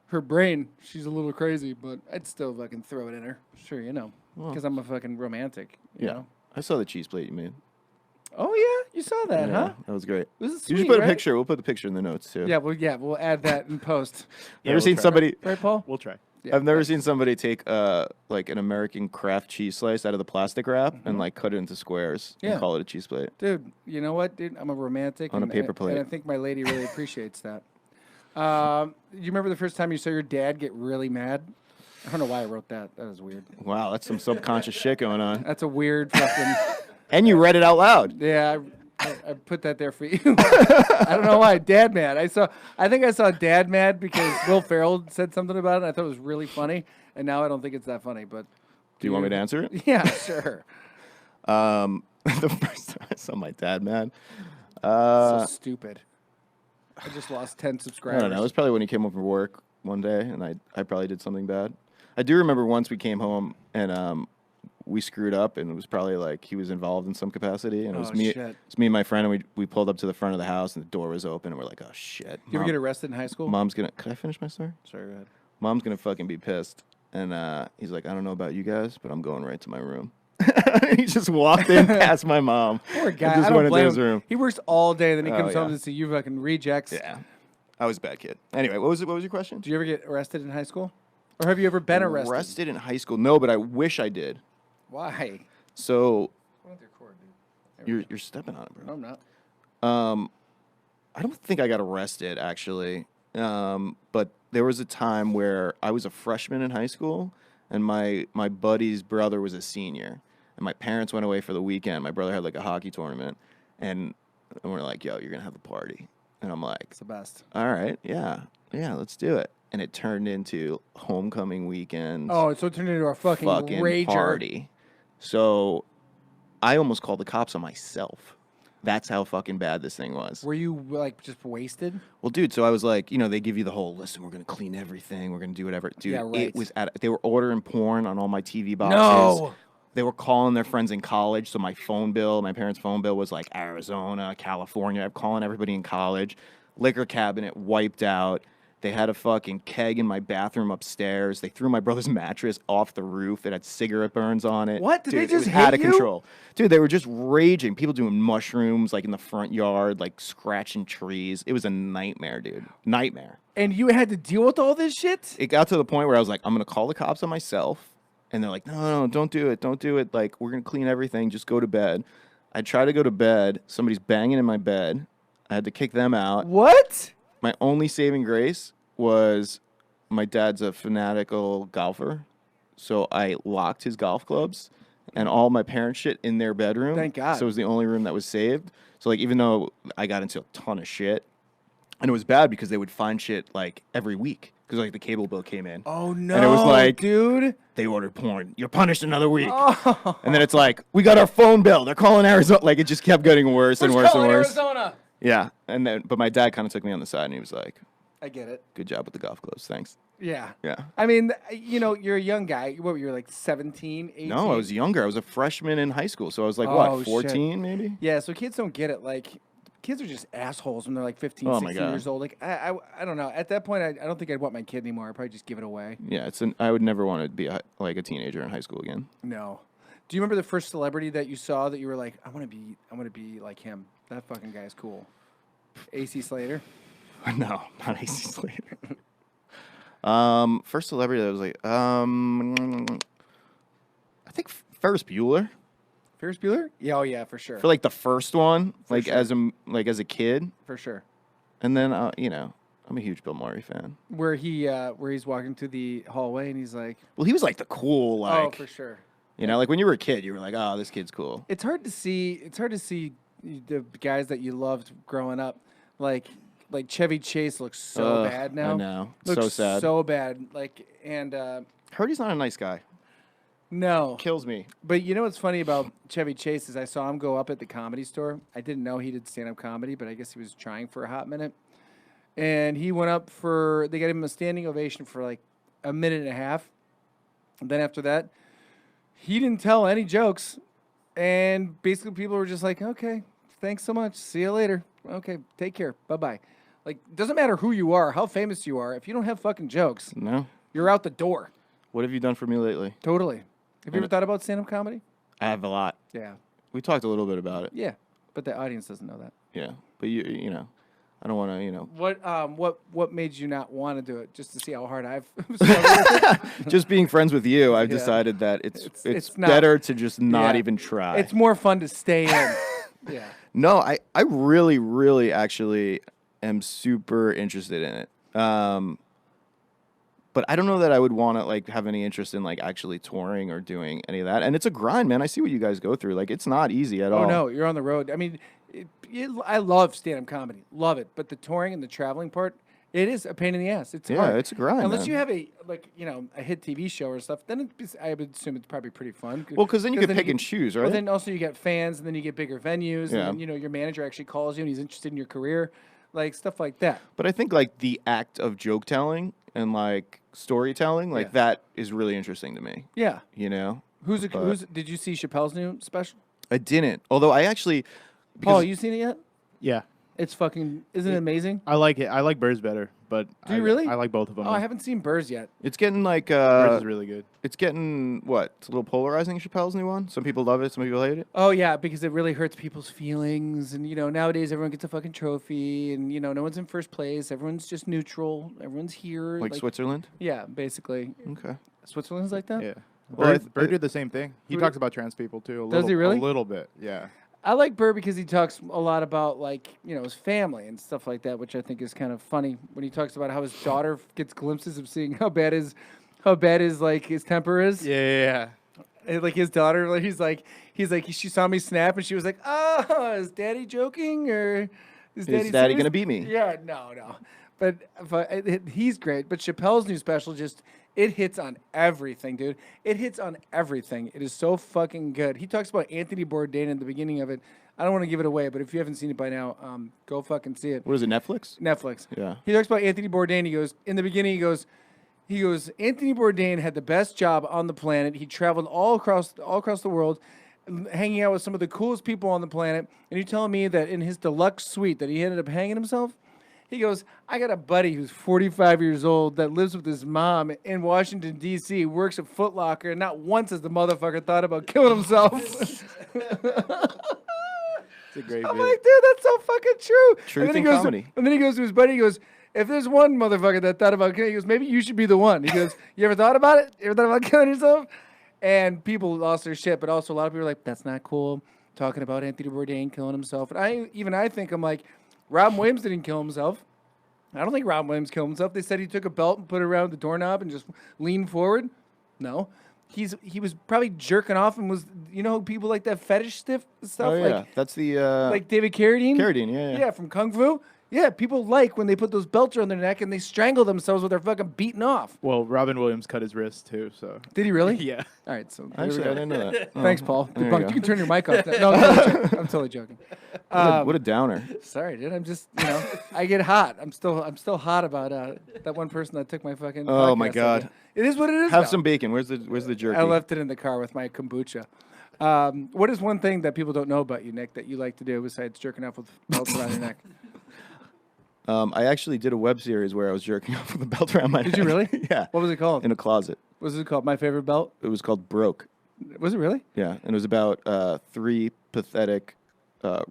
her brain. She's a little crazy, but I'd still fucking throw it in her. Sure, you know, because I'm a fucking romantic. You Yeah. know? I saw the cheese plate you made. Oh yeah, you saw that, Yeah, huh? that was great. Was it You sweet, just put a right? picture. We'll put the picture in the notes too. Yeah, we'll add that in post. You ever seen try. somebody? Right, Paul? We'll try. Yeah, I've never seen somebody take like an American craft cheese slice out of the plastic wrap and like cut it into squares Yeah. and call it a cheese plate. Dude, you know what, dude? I'm a romantic. On a and paper I plate. think my lady really appreciates that. You remember the first time you saw your dad get really mad? I don't know why I wrote that. That was weird. Wow, that's some subconscious shit going on. That's a weird fucking... And you read it out loud. Yeah, I put that there for you. I don't know why. Dad mad. I think I saw Dad mad because Will Ferrell said something about it. And I thought it was really funny, and now I don't think it's that funny. But Do you want me to answer it? yeah, sure. The first time I saw my dad, man. So stupid. I just lost 10 I subscribers. don't know. It was probably when he came home from work one day, and I probably did something bad. I do remember once we came home and we screwed up, and it was probably like he was involved in some capacity, and it was Oh, me. shit. It's me and my friend, and we pulled up to the front of the house, and the door was open, and we're like, oh shit. You ever get arrested in high school? Mom's gonna. Could I finish my story? Sorry, go ahead. Mom's gonna fucking be pissed, and he's like, I don't know about you guys, but I'm going right to my room. He just walked in past my mom. Poor and guy. just I don't went into blame his him. room. He works all day, then he Oh, comes home yeah. to see you fucking rejects. Yeah, I was a bad kid. Anyway, what was it? What was your question? Did you ever get arrested in high school? Or have you ever been arrested? Arrested in high school? No, but I wish I did. Why? So What's your cord, dude? you're stepping on it, bro. No, I'm not. I don't think I got arrested actually, but there was a time where I was a freshman in high school, and my buddy's brother was a senior, and my parents went away for the weekend. My brother had like a hockey tournament, and we're like, "Yo, you're gonna have the party," and I'm like, It's the best. "All right, yeah, let's do it." And it turned into homecoming weekends. Oh, so it turned into a fucking rager. Party. So I almost called the cops on myself. That's how fucking bad this thing was. Were you like just wasted? Well, dude, so I was like, they give you the whole, listen, we're going to clean everything. We're going to do whatever. Dude, Yeah, right. it was they were ordering porn on all my TV boxes. No. They were calling their friends in college. So my parents' phone bill was like Arizona, California. I'm calling everybody in college. Liquor cabinet wiped out. They had a fucking keg in my bathroom upstairs. They threw my brother's mattress off the roof. It had cigarette burns on it. What? Did Dude, they it just was out hit of you? control. Dude, they were just raging. People doing mushrooms like in the front yard, like scratching trees. It was a nightmare, dude. Nightmare. And you had to deal with all this shit? It got to the point where I was like, I'm going to call the cops on myself. And they're like, no, don't do it. Don't do it. Like, we're going to clean everything. Just go to bed. I try to go to bed. Somebody's banging in my bed. I had to kick them out. What? My only saving grace was my dad's a fanatical golfer. So I locked his golf clubs and all my parents' shit in their bedroom. Thank God. So it was the only room that was saved. So, like, even though I got into a ton of shit, and it was bad because they would find shit, like, every week. Because, like, the cable bill came in. Oh no, And it was like, dude. they ordered porn. You're punished another week. Oh. And then it's like, we got our phone bill. They're calling Arizona. Like, it just kept getting worse and worse and worse. Arizona. Yeah. And then, but my dad kind of took me on the side and he was like, I get it. good job with the golf clubs. Thanks. Yeah. Yeah. I mean, you're a young guy. What were you, like 17, 18? No, I was younger. I was a freshman in high school. So I was like, Oh, what, shit. 14 maybe? Yeah, so kids don't get it. Like, kids are just assholes when they're like 15, Oh, my 16 God. years old. Like, I don't know. At that point, I don't think I'd want my kid anymore. I'd probably just give it away. Yeah. I would never want to be like a teenager in high school again. No. Do you remember the first celebrity that you saw that you were like, I want to be like him? That fucking guy is cool. AC Slater. No, not AC Slater. First celebrity that was like, I think Ferris Bueller. Ferris Bueller? Yeah, oh yeah, for sure. For like the first one, like sure. as a kid, For sure. and then I'm a huge Bill Murray fan. Where he's walking through the hallway and he's like, Well, he was like the cool, like oh, for sure. like when you were a kid, you were like, oh, this kid's cool. It's hard to see the guys that you loved growing up, like Chevy Chase looks so Ugh, bad now. I know, Looks so sad. so bad. Like, and Heard he's not a nice guy. no. Kills me. But you know what's funny about Chevy Chase is I saw him go up at the Comedy Store. I didn't know he did stand-up comedy, but I guess he was trying for a hot minute. And he went up they got him a standing ovation for like a minute and a half. And then after that, he didn't tell any jokes. And basically, people were just like, okay, thanks so much. See you later. Okay, take care. Bye-bye. Like, doesn't matter who you are, how famous you are. If you don't have fucking jokes, No. you're out the door. What have you done for me lately? Totally. Have you ever thought about stand-up comedy? I have a lot. Yeah. We talked a little bit about it. Yeah, but the audience doesn't know that. Yeah, but you know, I don't want to, you know. What made you not want to do it? Just to see how hard I've struggled with it? Just being friends with you, I've Yeah. decided that it's not- better to just not Yeah. even try. It's more fun to stay in. Yeah. No, I really, really actually am super interested in it. But I don't know that I would want to like have any interest in like actually touring or doing any of that. And it's a grind, man. I see what you guys go through. Like it's not easy at all. Oh no, you're on the road. I mean, I love stand-up comedy, love it. But the touring and the traveling part, it is a pain in the ass. It's Yeah, hard. it's a grind, Unless man. you have a hit TV show or stuff, then I would assume it's probably pretty fun. Well, because then you can pick and choose, right? But then also you get fans, and then you get bigger venues, Yeah. and then your manager actually calls you and he's interested in your career, like stuff like that. But I think like the act of joke telling and like storytelling, like Yeah. that is really interesting to me. Yeah. You know, Did you see Chappelle's new special? I didn't. Although I actually, Paul, you seen it yet? Yeah, It's fucking. Isn't it amazing? I like it. I like Burrs better, but Do you really? I like both of them. Oh, I haven't seen Burrs yet. it's getting like Burrs is really good. it's getting what? It's a little polarizing. Chappelle's new one. Some people love it. Some people hate it. Oh yeah, because it really hurts people's feelings, and nowadays everyone gets a fucking trophy, and no one's in first place. Everyone's just neutral. Everyone's here. Like Switzerland. Yeah, basically. Okay. Switzerland's like that. Yeah. Well, Burr did the same thing. He Who- talks about trans people too. Does he really? A little bit. Yeah. I like Burr because he talks a lot about his family and stuff like that, which I think is kind of funny when he talks about how his daughter gets glimpses of seeing how bad his his temper is. Yeah. And, like his daughter, he's like she saw me snap and she was like, "Oh, is Daddy joking or is Daddy serious?" gonna beat me? Yeah, no. But he's great. But Chappelle's new special it hits on everything, dude. It hits on everything. It is so fucking good. He talks about Anthony Bourdain in the beginning of it. I don't want to give it away, but if you haven't seen it by now, go fucking see it. What is it? Netflix. Netflix. Yeah. He talks about Anthony Bourdain. He goes, in the beginning, he goes, Anthony Bourdain had the best job on the planet. He traveled all across the world, hanging out with some of the coolest people on the planet. And you're telling me that in his deluxe suite that he ended up hanging himself? He goes, I got a buddy who's 45 years old that lives with his mom in Washington, D.C., works at Foot Locker, and not once has the motherfucker thought about killing himself. It's a great I'm bit. like, dude, that's so fucking true. Truth and then in he goes, comedy. And then he goes to his buddy, he goes, if there's one motherfucker that thought about killing, he goes, maybe you should be the one. He goes, you ever thought about it? You ever thought about killing yourself? And people lost their shit, but also a lot of people are like, that's not cool. Talking about Anthony Bourdain killing himself. And I think, I'm like, Robin Williams didn't kill himself. I don't think Robin Williams killed himself. They said he took a belt and put it around the doorknob and just leaned forward. No. He was probably jerking off and was, people like that fetish stuff? Oh yeah, Like, that's the like David Carradine? Carradine. Yeah. Yeah, from Kung Fu. Yeah, people like when they put those belts around their neck and they strangle themselves with their fucking beaten off. Well, Robin Williams cut his wrist too, so. Did he really? Yeah. All right, so there we Actually, go. I didn't know that. Oh, Thanks, Paul. there you Debunked. go. You can turn your mic off. No, I'm totally joking. What a downer. Sorry, dude. I'm just, I get hot. I'm still hot about that one person that took my fucking. Oh, my podcast God. idea. It is what it is. Have now. some bacon. Where's the jerky? I left it in the car with my kombucha. What is one thing that people don't know about you, Nick, that you like to do besides jerking off with belts around your neck? I actually did a web series where I was jerking off with a belt around my neck. Did you really? Yeah. What was it called? In a closet. What was it called? My Favorite Belt? It was called Broke. Was it really? Yeah, and it was about 3 pathetic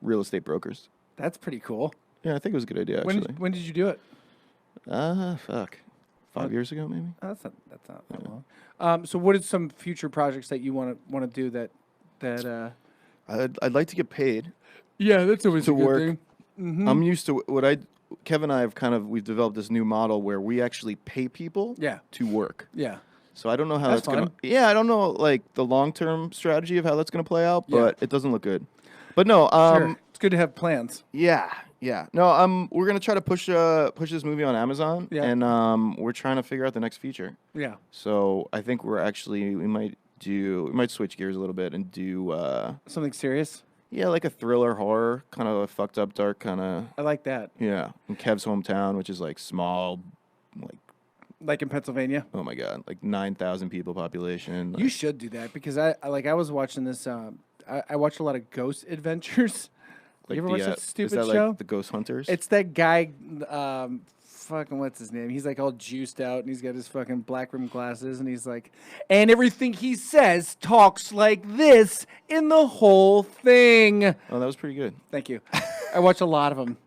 real estate brokers. That's pretty cool. Yeah, I think it was a good idea actually. When did you do it? Fuck. 5 years ago maybe. Oh, that's not that long. So what are some future projects that you want to do that I'd like to get paid. Yeah, that's always To a good work. thing. Mm-hmm. I'm used to Kevin and I have we've developed this new model where we actually pay people Yeah. to work. Yeah. So I don't know how That's that's, gonna. fun. Yeah, I don't know like the long term strategy of how that's gonna play out, Yeah. but it doesn't look good. But no, Sure. It's good to have plans. yeah. No, we're gonna try to push this movie on Amazon, Yeah. and we're trying to figure out the next feature. Yeah. So I think we might switch gears a little bit and do Something serious. yeah, like a thriller horror, kind of a fucked up dark kind of I like that. yeah. In Kev's hometown, which is like small, Like in Pennsylvania. oh my god, like 9,000 people population. You should do that because I was watching this. I watch a lot of Ghost Adventures. Like You ever watch that stupid is that show? Like the Ghost Hunters? It's that guy, fucking what's his name? He's like all juiced out and he's got his fucking black rim glasses and he's like, and everything he says talks like this in the whole thing. Oh, that was pretty good. Thank you. I watch a lot of them.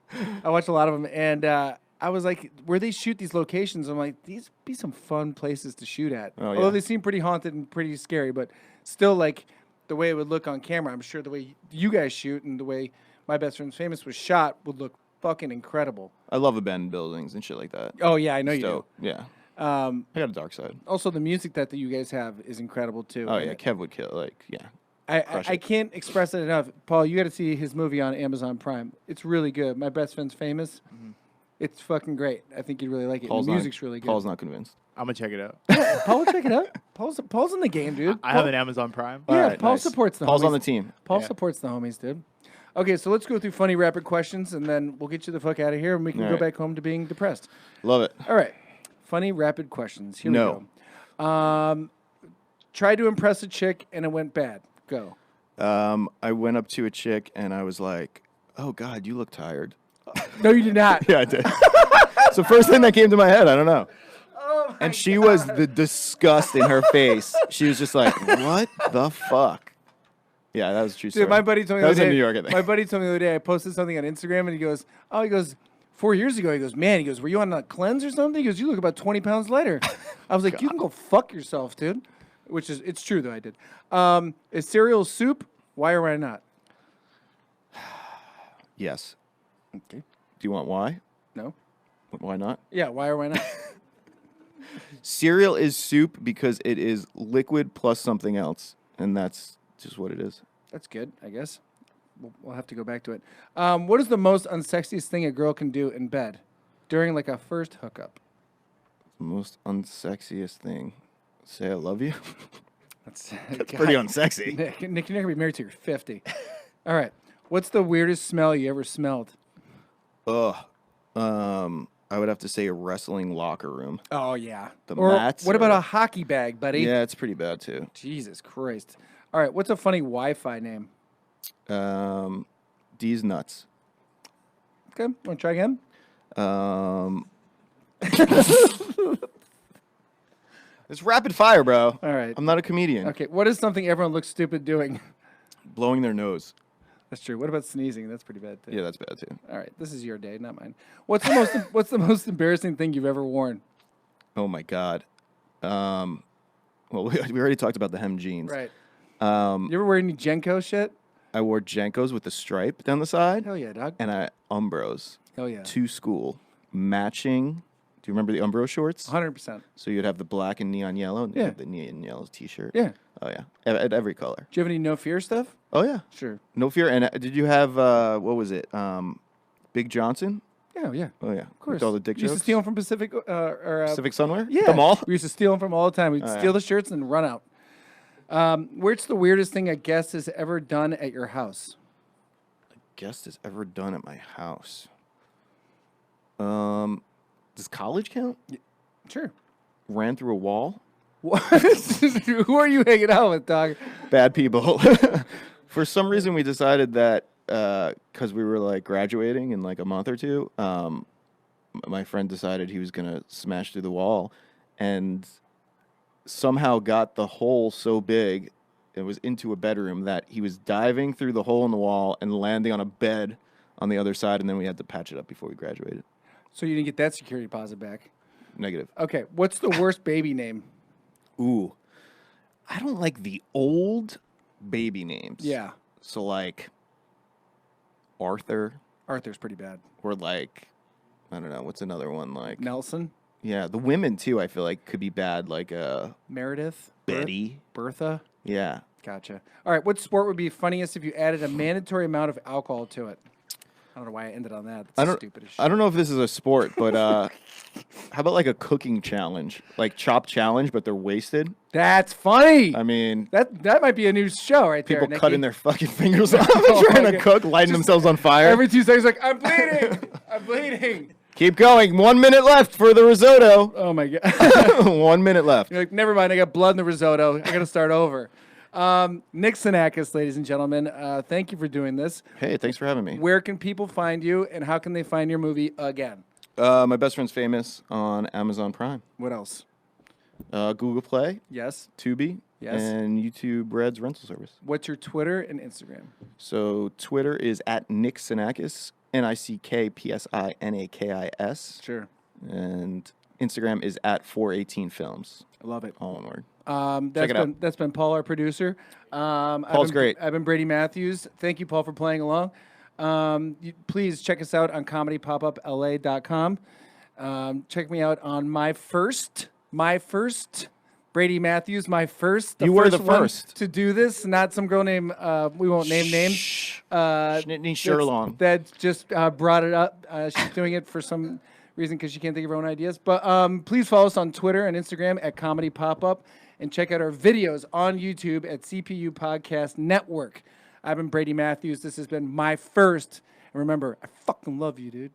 And I was like, where they shoot these locations, I'm like, these be some fun places to shoot at. Oh, Although yeah. they seem pretty haunted and pretty scary, but still, like, the way it would look on camera, I'm sure the way you guys shoot and the way My Best Friend's Famous was shot would look fucking incredible. I love abandoned buildings and shit like that. Oh, yeah, I know you So, yeah. do. I got a dark side. Also, the music that you guys have is incredible, too. Oh, yeah. Kev would kill. Like, yeah. I can't express it enough. Paul, you got to see his movie on Amazon Prime. It's really good. My Best Friend's Famous. Mm-hmm. It's fucking great. I think you'd really like it. Paul's The not- music's really good. Paul's not convinced. I'm gonna check it out. Paul, check it out. Paul's in the game, dude. I have an Amazon Prime. Yeah, All right, Paul nice. supports the Paul's homies. on the team. Paul Yeah. supports the homies, dude. Okay, so let's go through funny rapid questions, and then we'll get you the fuck out of here, and we can All go right. back home to being depressed. Love it. All right, funny rapid questions. Here No. we go. Tried to impress a chick, and it went bad. Go. I went up to a chick and I was like, "Oh God, you look tired." No, you did not. Yeah, I did. It's the first thing that came to my head. I don't know. Oh my And she was the disgust in her face. She was just like, "What the fuck?" Yeah, that was a true story. Dude, my buddy told me that the was other in day. New York, I think. My buddy told me the other day. I posted something on Instagram, and he goes, 4 years ago. He goes, man. He goes, were you on a cleanse or something? He goes, you look about 20 pounds lighter. I was like, you can go fuck yourself, dude. Which is, it's true though. I did. Is cereal soup? Why or why not? Yes. Okay. Do you want why? No. Why not? Yeah. Why or why not? Cereal is soup because it is liquid plus something else, and that's just what it is. That's good, I guess. We'll have to go back to it. What is the most unsexiest thing a girl can do in bed during like a first hookup? The most unsexiest thing. Say I love you. That's Pretty unsexy. Nick, you're not gonna be married till you're 50. All right. What's the weirdest smell you ever smelled? Ugh. I would have to say a wrestling locker room. Oh yeah. The or mats what about are- a hockey bag, buddy? Yeah, it's pretty bad too. Jesus Christ. All right. What's a funny Wi-Fi name? D's nuts. Okay. Want to try again? It's rapid fire, bro. All right. I'm not a comedian. Okay. What is something everyone looks stupid doing? Blowing their nose. That's true. What about sneezing? That's pretty bad too. Yeah, that's bad too. All right. This is your day, not mine. What's the most embarrassing thing you've ever worn? Oh my god. Well, we already talked about the hem jeans. Right. You ever wear any Jenko shit? I wore Jenkos with the stripe down the side, Hell yeah, dog. and I Umbros Hell yeah. to school, matching. Do you remember the Umbro shorts? 100%. So you'd have the black and neon yellow, and Yeah. you'd have the neon yellow T-shirt. Yeah. Oh yeah, at every color. Do you have any no fear stuff? Oh yeah, Sure. no fear. And did you have what was it? Big Johnson. Yeah, yeah. Oh yeah, Of course. With all the dick We used to jokes. steal them from Pacific or Pacific Sunwear. Yeah, The mall. We used to steal them from all the time. We'd Oh, steal yeah. the shirts and run out. Where's the weirdest thing a guest has ever done at your house? Guest has ever done at my house. Does college count? Sure. Ran through a wall. What? Who are you hanging out with, dog? Bad people. For some reason, we decided that because we were like graduating in like a month or two, my friend decided he was gonna smash through the wall, and somehow got the hole so big it was into a bedroom that he was diving through the hole in the wall and landing on a bed on the other side, and then we had to patch it up before we graduated. So you didn't get that security deposit back. Negative. Okay. What's the worst baby name? Ooh, I don't like the old baby names. Yeah. So like Arthur, Arthur's pretty bad. or like I don't know, what's another one like? Nelson, Yeah, the women too. I feel like could be bad. Like Meredith, Betty. Bertha. Yeah. Gotcha. All right. What sport would be funniest if you added a mandatory amount of alcohol to it? I don't know why I ended on that. That's stupid as shit. I don't know if this is a sport, but how about like a cooking challenge, like chop challenge, but they're wasted? That's funny. I mean, That might be a new show right there. people Nicky. cutting their fucking fingers off Oh trying my to God. cook, lighting themselves on fire. Every 2 seconds, like, I'm bleeding. I'm bleeding. Keep going. 1 minute left for the risotto. Oh my God. 1 minute left. You're like, never mind. I got blood in the risotto. I got to start over. Nick Psinakis, ladies and gentlemen, thank you for doing this. Hey, thanks for having me. Where can people find you, and how can they find your movie again? My Best Friend's Famous on Amazon Prime. What else? Google Play, Yes. Tubi, Yes. and YouTube Red's rental service. What's your Twitter and Instagram? So Twitter is at Nick Psinakis, NickPsinakis. Sure. And Instagram is at 418 Films. I love it. All one word. That's been Paul, our producer. Paul's great. I've been Brady Matthews. Thank you, Paul, for playing along. Please check us out on comedypopup.la.com. Check me out on my first Brady Matthews, You were the one first. to do this. Not some girl named we won't name names. Schnitney Sherlong. That just brought it up. She's doing it for some reason because she can't think of her own ideas. But please follow us on Twitter and Instagram at Comedy Pop-Up, and check out our videos on YouTube at CPU Podcast Network. I've been Brady Matthews. This has been my first. And remember, I fucking love you, dude.